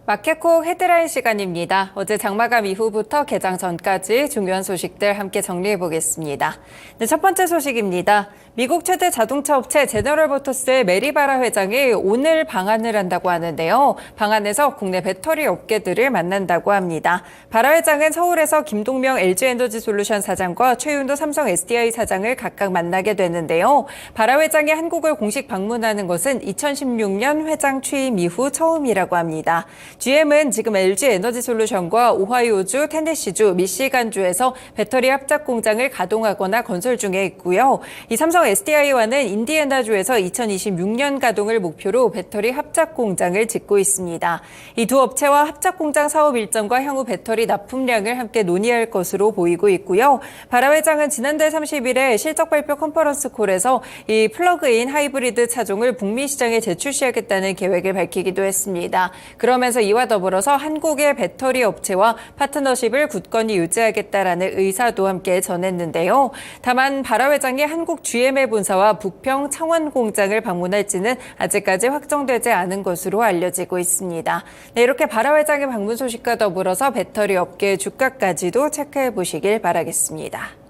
마켓콕 헤드라인 시간입니다. 어제 장마감 이후부터 개장 전까지 중요한 소식들 함께 정리해보겠습니다. 네, 첫 번째 소식입니다. 미국 최대 자동차 업체 제너럴모터스의 메리 바라 회장이 오늘 방한을 한다고 하는데요. 방한에서 국내 배터리 업계들을 만난다고 합니다. 바라 회장은 서울에서 김동명 LG에너지솔루션 사장과 최윤도 삼성 SDI 사장을 각각 만나게 되는데요. 바라 회장이 한국을 공식 방문하는 것은 2016년 회장 취임 이후 처음이라고 합니다. GM은 지금 LG에너지솔루션과 오하이오주, 테네시주, 미시간주에서 배터리 합작 공장을 가동하거나 건설 중에 있고요. 이 삼성 SDI와는 인디애나주에서 2026년 가동을 목표로 배터리 합작 공장을 짓고 있습니다. 이 두 업체와 합작 공장 사업 일정과 향후 배터리 납품량을 함께 논의할 것으로 보이고 있고요. 바라 회장은 지난달 30일에 실적 발표 컨퍼런스 콜에서 이 플러그인 하이브리드 차종을 북미 시장에 재출시하겠다는 계획을 밝히기도 했습니다. 그러면서 이와 더불어서 한국의 배터리 업체와 파트너십을 굳건히 유지하겠다라는 의사도 함께 전했는데요. 다만 바라 회장이 한국 GM의 본사와 부평 창원 공장을 방문할지는 아직까지 확정되지 않은 것으로 알려지고 있습니다. 네, 이렇게 바라 회장의 방문 소식과 더불어서 배터리 업계 주가까지도 체크해 보시길 바라겠습니다.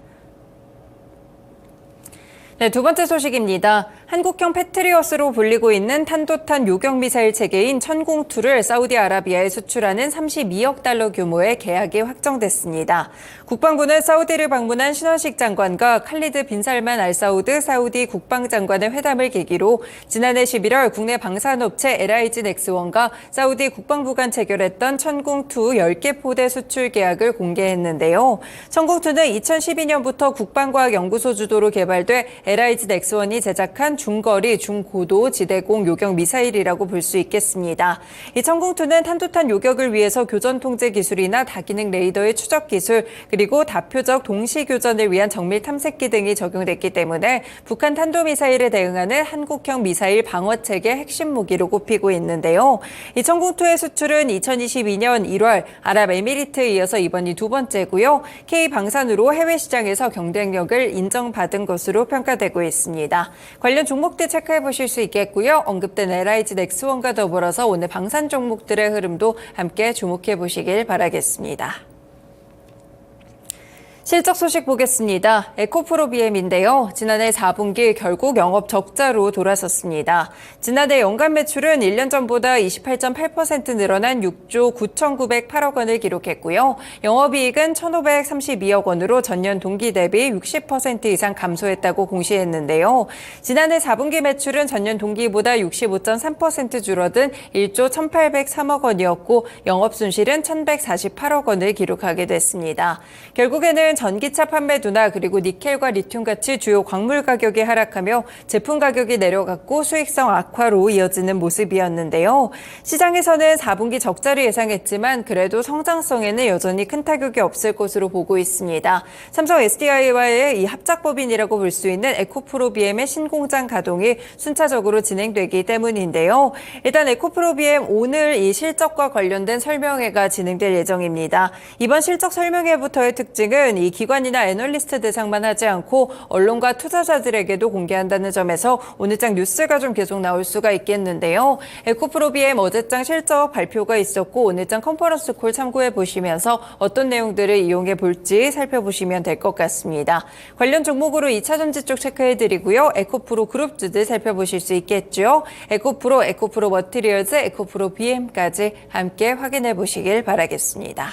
네, 두 번째 소식입니다. 한국형 패트리어스로 불리고 있는 탄도탄 요격미사일 체계인 천공2를 사우디아라비아에 수출하는 32억 달러 규모의 계약이 확정됐습니다. 국방부는 사우디를 방문한 신원식 장관과 칼리드 빈살만 알사우드 사우디 국방장관의 회담을 계기로 지난해 11월 국내 방산업체 LIG 넥스원과 사우디 국방부 간 체결했던 천공2 10개 포대 수출 계약을 공개했는데요. 천공2는 2012년부터 국방과학연구소 주도로 개발돼 LIG 넥스원이 제작한 중거리, 중고도 지대공 요격 미사일이라고 볼 수 있겠습니다. 이 천공2는 탄도탄 요격을 위해서 교전 통제 기술이나 다기능 레이더의 추적 기술, 그리고 다표적 동시 교전을 위한 정밀 탐색기 등이 적용됐기 때문에 북한 탄도미사일에 대응하는 한국형 미사일 방어 체계 핵심 무기로 꼽히고 있는데요. 이 천공2의 수출은 2022년 1월 아랍에미리트에 이어서 이번이 두 번째고요. K방산으로 해외 시장에서 경쟁력을 인정받은 것으로 평가되고 있습니다. 관련 종목들 체크해 보실 수 있겠고요. 언급된 LIG 넥스원과 더불어서 오늘 방산 종목들의 흐름도 함께 주목해 보시길 바라겠습니다. 실적 소식 보겠습니다. 에코프로비엠인데요. 지난해 4분기 결국 영업 적자로 돌아섰습니다. 지난해 연간 매출은 1년 전보다 28.8% 늘어난 6조 9,908억 원을 기록했고요. 영업이익은 1,532억 원으로 전년 동기 대비 60% 이상 감소했다고 공시했는데요. 지난해 4분기 매출은 전년 동기보다 65.3% 줄어든 1조 1,803억 원이었고 영업 손실은 1,148억 원을 기록하게 됐습니다. 결국에는 전기차 판매 둔화 그리고 니켈과 리튬 같이 주요 광물 가격이 하락하며 제품 가격이 내려갔고 수익성 악화로 이어지는 모습이었는데요. 시장에서는 4분기 적자를 예상했지만 그래도 성장성에는 여전히 큰 타격이 없을 것으로 보고 있습니다. 삼성 SDI와의 이 합작법인이라고 볼 수 있는 에코프로비엠의 신공장 가동이 순차적으로 진행되기 때문인데요. 일단 에코프로비엠 오늘 이 실적과 관련된 설명회가 진행될 예정입니다. 이번 실적 설명회부터의 특징은 이 기관이나 애널리스트 대상만 하지 않고 언론과 투자자들에게도 공개한다는 점에서 오늘장 뉴스가 좀 계속 나올 수가 있겠는데요. 에코프로비엠 어제장 실적 발표가 있었고 오늘장 컨퍼런스 콜 참고해 보시면서 어떤 내용들을 이용해 볼지 살펴보시면 될 것 같습니다. 관련 종목으로 2차전지 쪽 체크해 드리고요. 에코프로 그룹주들 살펴보실 수 있겠죠. 에코프로, 에코프로 머티리얼즈, 에코프로 BM까지 함께 확인해 보시길 바라겠습니다.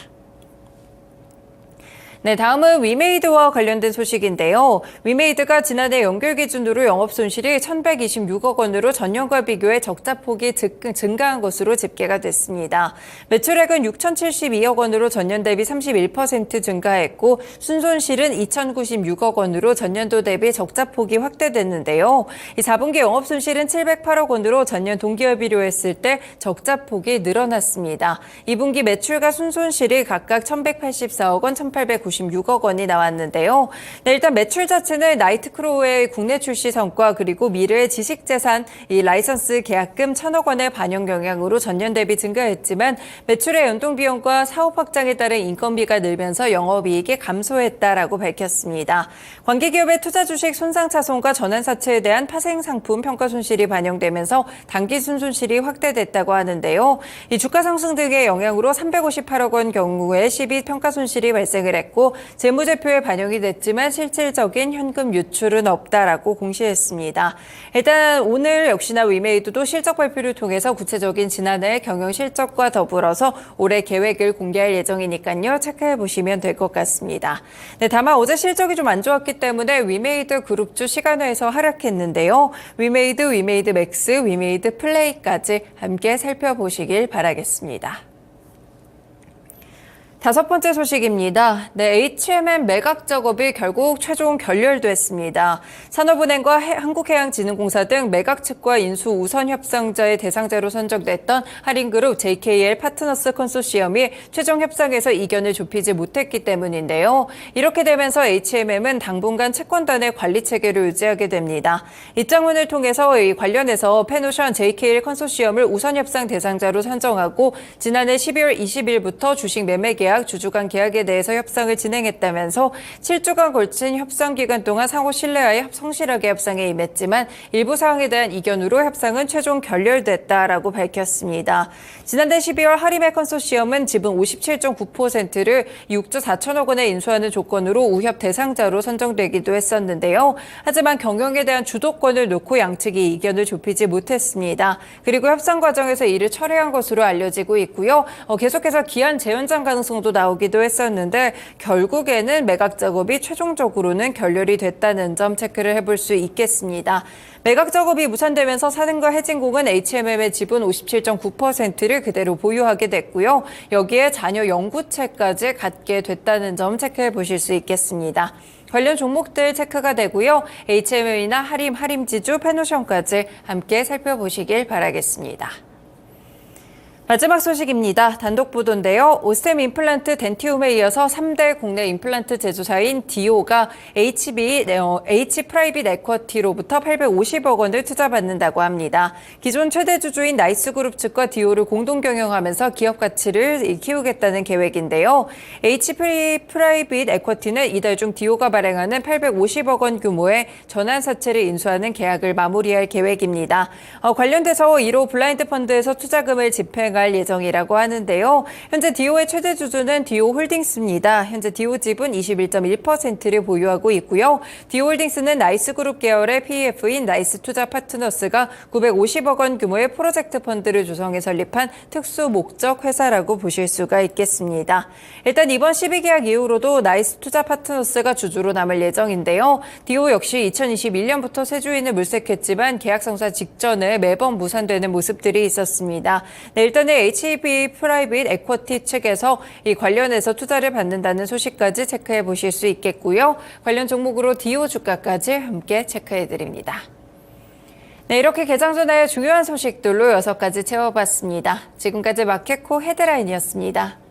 네, 다음은 위메이드와 관련된 소식인데요. 위메이드가 지난해 연결 기준으로 영업 손실이 1,126억 원으로 전년과 비교해 적자폭이 증가한 것으로 집계가 됐습니다. 매출액은 6,072억 원으로 전년 대비 31% 증가했고 순손실은 2,096억 원으로 전년도 대비 적자폭이 확대됐는데요. 이 4분기 영업 손실은 708억 원으로 전년 동기와 비교했을 때 적자폭이 늘어났습니다. 2분기 매출과 순손실이 각각 1,184억 원, 1,890억 396억 원이 나왔는데요. 네, 일단 매출 자체는 나이트크로우의 국내 출시 성과 그리고 미르의 지식재산 이 라이선스 계약금 1,000억 원의 반영 영향으로 전년 대비 증가했지만 매출의 연동 비용과 사업 확장에 따른 인건비가 늘면서 영업이익이 감소했다라고 밝혔습니다. 관계기업의 투자 주식 손상차손과 전환사채에 대한 파생상품 평가 손실이 반영되면서 단기 순손실이 확대됐다고 하는데요. 이 주가 상승 등의 영향으로 358억 원 경우에 시비 평가 손실이 발생을 했고 재무제표에 반영이 됐지만 실질적인 현금 유출은 없다라고 공시했습니다. 일단 오늘 역시나 위메이드도 실적 발표를 통해서 구체적인 지난해 경영 실적과 더불어서 올해 계획을 공개할 예정이니까요. 체크해 보시면 될 것 같습니다. 네, 다만 어제 실적이 좀 안 좋았기 때문에 위메이드 그룹주 시간화에서 하락했는데요. 위메이드 맥스, 위메이드 플레이까지 함께 살펴보시길 바라겠습니다. 다섯 번째 소식입니다. 네, HMM 매각 작업이 결국 최종 결렬됐습니다. 산업은행과 한국해양진흥공사 등 매각 측과 인수 우선 협상자의 대상자로 선정됐던 할인그룹 JKL 파트너스 컨소시엄이 최종 협상에서 이견을 좁히지 못했기 때문인데요. 이렇게 되면서 HMM은 당분간 채권단의 관리 체계를 유지하게 됩니다. 입장문을 통해서 이 관련해서 페노션 JKL 컨소시엄을 우선 협상 대상자로 선정하고 지난해 12월 20일부터 주식 매매 계약 주주간 계약에 대해서 협상을 진행했다면서 7주간 걸친 협상 기간 동안 상호 신뢰하에 성실하게 협상에 임했지만 일부 사항에 대한 이견으로 협상은 최종 결렬됐다라고 밝혔습니다. 지난해 12월 하리메 컨소시엄은 지분 57.9%를 6조 4천억 원에 인수하는 조건으로 우협 대상자로 선정되기도 했었는데요. 하지만 경영에 대한 주도권을 놓고 양측이 이견을 좁히지 못했습니다. 그리고 협상 과정에서 이를 철회한 것으로 알려지고 있고요. 계속해서 기한 재연장 가능성도 나오기도 했었는데 결국에는 매각 작업이 최종적으로는 결렬이 됐다는 점 체크를 해볼 수 있겠습니다. 매각 작업이 무산되면서 사든과 해진공은 HMM의 지분 57.9%를 그대로 보유하게 됐고요. 여기에 자녀 연구체까지 갖게 됐다는 점 체크해 보실 수 있겠습니다. 관련 종목들 체크가 되고요. HMM이나 하림지주, 페노션까지 함께 살펴보시길 바라겠습니다. 마지막 소식입니다. 단독 보도인데요. 오스템 임플란트 덴티움에 이어서 3대 국내 임플란트 제조사인 디오가 H 프라이빗 에쿼티로부터 850억 원을 투자받는다고 합니다. 기존 최대 주주인 나이스그룹 측과 디오를 공동 경영하면서 기업 가치를 키우겠다는 계획인데요. H 프라이빗 에쿼티는 이달 중 디오가 발행하는 850억 원 규모의 전환사채를 인수하는 계약을 마무리할 계획입니다. 관련돼서 1호 블라인드 펀드에서 투자금을 집행할 예정이라고 하는데요. 현재 디오의 최대 주주는 디오 홀딩스입니다. 현재 디오 지분 21.1%를 보유하고 있고요. 디오 홀딩스는 나이스그룹 계열의 PEF인 나이스투자 파트너스가 950억 원 규모의 프로젝트 펀드를 조성해 설립한 특수 목적 회사라고 보실 수가 있겠습니다. 일단 이번 12계약 이후로도 나이스투자 파트너스가 주주로 남을 예정인데요. 디오 역시 2021년부터 새 주인을 물색했지만 계약 성사 직전에 매번 무산되는 모습들이 있었습니다. 네, 일단은 HB 프라이빗 에쿼티 측에서 이 관련해서 투자를 받는다는 소식까지 체크해 보실 수 있겠고요. 관련 종목으로 디오 주가까지 함께 체크해 드립니다. 네, 이렇게 개장 전에 중요한 소식들로 6가지 채워봤습니다. 지금까지 마켓코 헤드라인이었습니다.